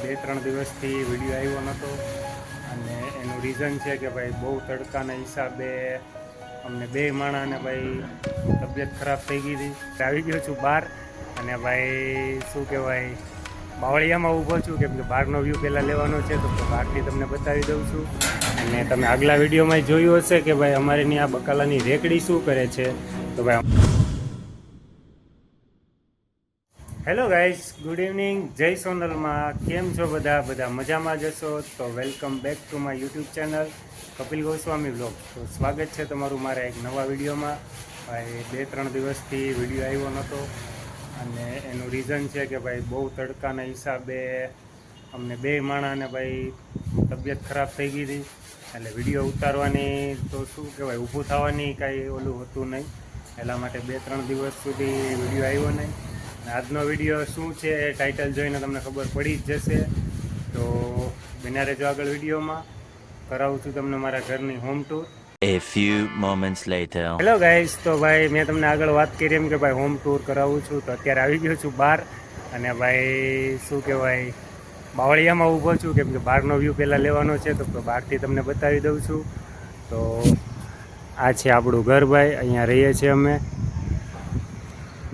2-3 દિવસથી વિડીયો આવ્યો નહોતો અને એનું રીઝન છે કે ભાઈ બહુ તડકાના હિસાબે અમને બે માણાને ભાઈ તબિયત ખરાબ થઈ ગઈ હતી. આવી ગયો છું બહાર અને ભાઈ શું કહેવાય બાવળિયામાં ઊભો છું કેમ કે બહારનો વ્યૂ પહેલાં લેવાનો છે તો બહારથી તમને બતાવી દઉં છું. અને તમે આગલા વિડીયોમાં જોયું હશે કે ભાઈ અમારે ત્યાં આ બકાલાની રેકડી શું કરે છે. તો ભાઈ હેલો ગાઈઝ, ગુડ ઇવનિંગ, જય સોનલમાં. કેમ છો બધા મજામાં જશો? તો welcome back to my YouTube channel Kapil Goswami blog. તો સ્વાગત છે તમારું મારા એક નવા વિડીયોમાં. ભાઈ 2-3 દિવસથી વિડીયો આવ્યો નહોતો અને એનું રીઝન છે કે ભાઈ બહુ તડકાના હિસાબે અમને બે માણાને ભાઈ તબિયત ખરાબ થઈ ગઈ હતી એટલે વિડીયો ઉતારવાની તો શું કહેવાય ઊભું થવાની કાંઈ ઓલું હતું નહીં. એટલા માટે 2-3 દિવસ સુધી વિડીયો આવ્યો નહીં. આજનો વિડીયો શું છે એ ટાઇટલ જોઈને તમને ખબર પડી જ જશે. તો બન્યા રહેજો આગળ વિડીયોમાં. કરાવું છું તમને મારા ઘરની home tour. A few moments later. Hello guys, તો ભાઈ મેં તમને આગળ વાત કરી એમ કે ભાઈ હોમ ટૂર કરાવું છું. તો અત્યારે આવી ગયો છું બહાર અને ભાઈ શું કહેવાય બાવળિયામાં ઊભો છું કેમ કે બહારનો વ્યૂ પહેલાં લેવાનો છે તો બહારથી તમને બતાવી દઉં છું. તો આ છે આપણું ઘર ભાઈ, અહીંયા રહીએ છીએ અમે.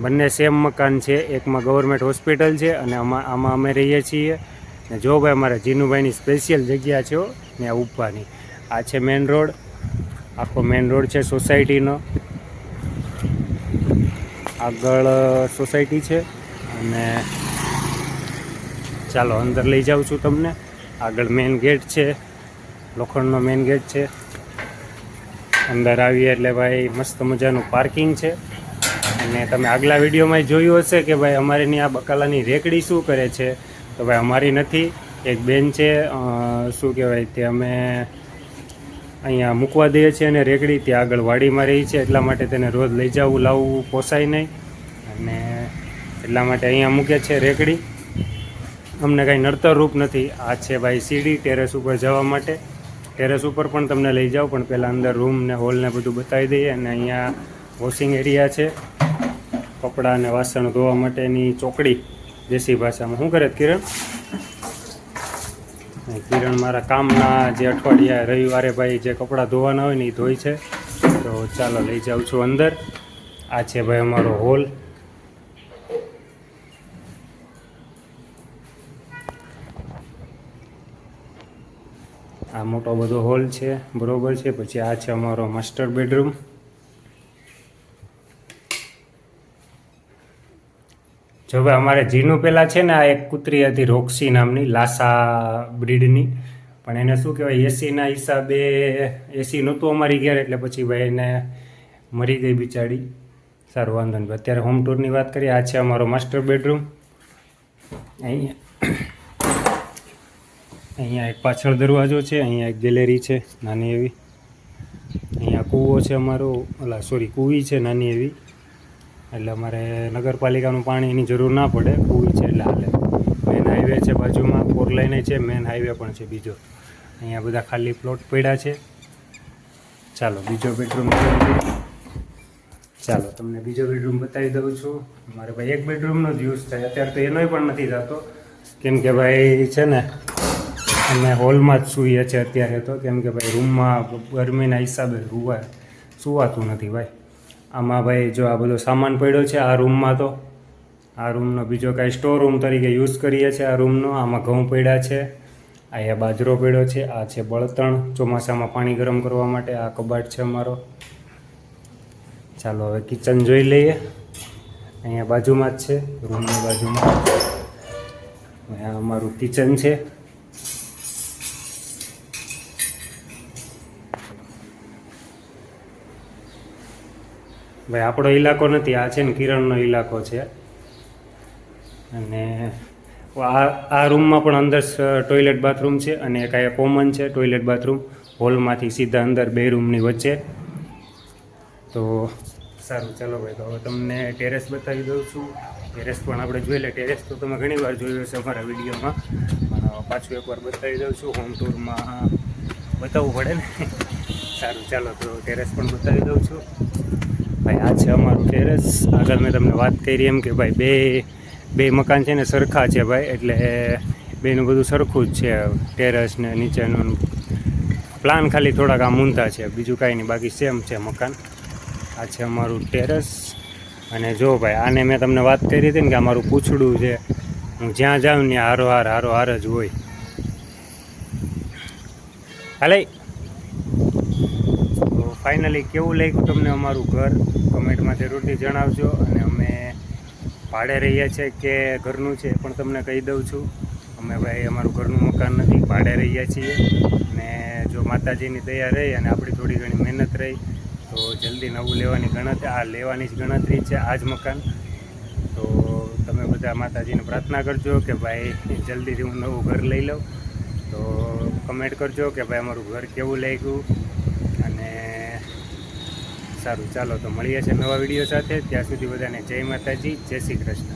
બંને સેમ મકાન છે, એકમાં ગવર્મેન્ટ હોસ્પિટલ છે અને આમાં અમે રહીએ છીએ. ને જો ભાઈ અમારા જીનુભાઈની સ્પેશિયલ જગ્યા છે ત્યાં ઊભવાની. આ છે મેઇન રોડ, આખો મેઇન રોડ છે સોસાયટીનો. આગળ સોસાયટી છે અને ચાલો અંદર લઈ જાઉં છું તમને. આગળ મેઇન ગેટ છે, લોખંડનો મેઇન ગેટ છે. અંદર આવીએ એટલે ભાઈ મસ્ત મજાનું પાર્કિંગ છે. અને તમે આગલા વિડીયોમાં જોયું હશે કે ભાઈ અમારે ત્યાં બકાલાની રેકડી શું કરે છે. તો ભાઈ અમારી નથી, એક બેન છે શું કહેવાય તે અમે અહીંયા મૂકવા દઈએ છીએ અને રેકડી ત્યાં આગળ વાડીમાં રહી છે એટલા માટે તેને રોજ લઈ જવું લાવવું પોસાય નહીં અને એટલા માટે અહીંયા મૂકે છે રેકડી. અમને કાંઈ નડતર રૂપ નથી. આ છે ભાઈ સીડી ટેરેસ ઉપર જવા માટે. ટેરેસ ઉપર પણ તમને લઈ જાઓ પણ પહેલાં અંદર રૂમ ને હોલ ને બધું બતાવી દઈએ. અને અહીંયા વોશિંગ એરિયા છે, કપડાં અને વાસણ ધોવા માટેની ચોકડી દેશી ભાષામાં. શું કરે કિરણ? કિરણ મારા કામના જે અઠવાડિયા રવિવારે ભાઈ જે કપડાં ધોવાના હોય ને એ ધોઈ છે. તો ચાલો લઈ જાઉં છું અંદર. આ છે ભાઈ અમારો હોલ. આ મોટો બધો હોલ છે, બરોબર છે. પછી આ છે અમારો માસ્ટર બેડરૂમ. જો ભાઈ અમારે જીનું પહેલાં છે ને આ એક કૂતરી હતી રોક્સી નામની, લાસા બ્રીડની. પણ એને શું કહેવાય એસીના હિસાબે એસી નહોતું અમારી ઘેર એટલે પછી ભાઈ એને મરી ગઈ બિચારી. સારું વાંધો નહીં. અત્યારે હોમ ટૂરની વાત કરીએ. આ છે અમારો માસ્ટર બેડરૂમ. અહીંયા એક પાછળ દરવાજો છે, અહીંયા એક ગેલેરી છે નાની એવી. અહીંયા કૂવો છે અમારો, કૂવી છે નાની એવી. એટલે અમારે નગરપાલિકાનું પાણીની જરૂર ના પડે, કૂવી છે એટલે હાલે. મેન હાઈવે છે બાજુમાં, 4 લાઈન છે, મેન હાઈવે પણ છે બીજો. અહીંયા બધા ખાલી પ્લોટ પડ્યા છે. ચાલો બીજો બેડરૂમ ચાલો તમને બીજો બેડરૂમ બતાવી દઉં છું. મારે ભાઈ એક બેડરૂમનો જ યુઝ થાય અત્યારે, તો એનોય પણ નથી થતો કેમ કે ભાઈ છે ને અમે હોલમાં જ સૂઈએ છીએ અત્યારે તો. કેમ કે ભાઈ રૂમમાં ગરમીના હિસાબે સુવાતું નથી ભાઈ. આમાં ભાઈ જો આ બધો સામાન પડ્યો છે આ રૂમમાં. તો આ રૂમનો બીજો કાંઈ સ્ટોર રૂમ તરીકે યુઝ કરીએ છીએ આ રૂમનો. આમાં ઘઉં પડ્યા છે, અહીંયા બાજરો પડ્યો છે, આ છે બળતણ ચોમાસામાં પાણી ગરમ કરવા માટે. આ કબાટ છે અમારો. ચાલો હવે કિચન જોઈ લઈએ. અહીંયા બાજુમાં જ છે, રૂમની બાજુમાં. અહીંયા અમારું કિચન છે. ભાઈ આપણો ઇલાકો નથી, આ છે ને કિરણનો ઇલાકો છે. અને આ રૂમમાં પણ અંદર ટોયલેટ બાથરૂમ છે અને એક અહીંયા કોમન છે ટોયલેટ બાથરૂમ. હોલમાંથી સીધા અંદર બે રૂમની વચ્ચે. તો સારું ચાલો ભાઈ, તો હવે તમને ટેરેસ બતાવી દઉં છું. ટેરેસ પણ આપણે જોઈ લે. ટેરેસ તો તમે ઘણી વાર જોયું હશે અમારા વિડીયોમાં, પણ પાછું એકવાર બતાવી દઉં છું. હોમ ટૂરમાં બતાવવું પડે ને. સારું ચાલો, તો ટેરેસ પણ બતાવી દઉં છું. ભાઈ આ છે અમારું ટેરેસ. આગળ મેં તમને વાત કરી એમ કે ભાઈ બે મકાન છે ને સરખા છે ભાઈ, એટલે બેનું બધું સરખું જ છે, ટેરેસ ને નીચેનું પ્લાન ખાલી થોડાક આમ ઊંધા છે, બીજું કાંઈ નહીં, બાકી સેમ છે મકાન. આ છે અમારું ટેરેસ. અને જો ભાઈ આને મેં તમને વાત કરી હતી ને કે અમારું પૂછડું છે, હું જ્યાં જાઉં ને હારો હાર જ હોય. હાલે તો ફાઇનલી કેવું લાગ્યું તમને અમારું ઘર કમેન્ટમાં જરૂરથી જણાવજો. અને અમે ભાડે રહીએ છીએ કે ઘરનું છે એ પણ તમને કહી દઉં છું. અમે ભાઈ અમારું ઘરનું મકાન નથી, ભાડે રહીએ છીએ. ને જો માતાજીની દયા રહી અને આપણી થોડી ઘણી મહેનત રહી તો જલ્દી નવું લેવાની ગણતરી, આ લેવાની જ ગણતરી છે, આ જ મકાન. તો તમે બધા માતાજીને પ્રાર્થના કરજો કે ભાઈ જલ્દીથી હું નવું ઘર લઈ લઉં. તો કમેન્ટ કરજો કે ભાઈ અમારું ઘર કેવું લાગ્યું. અને સારું, ચાલો તો મળીએ છીએ નવા વિડીયો સાથે. ત્યાં સુધી બધાને જય માતાજી, જય શ્રી કૃષ્ણ.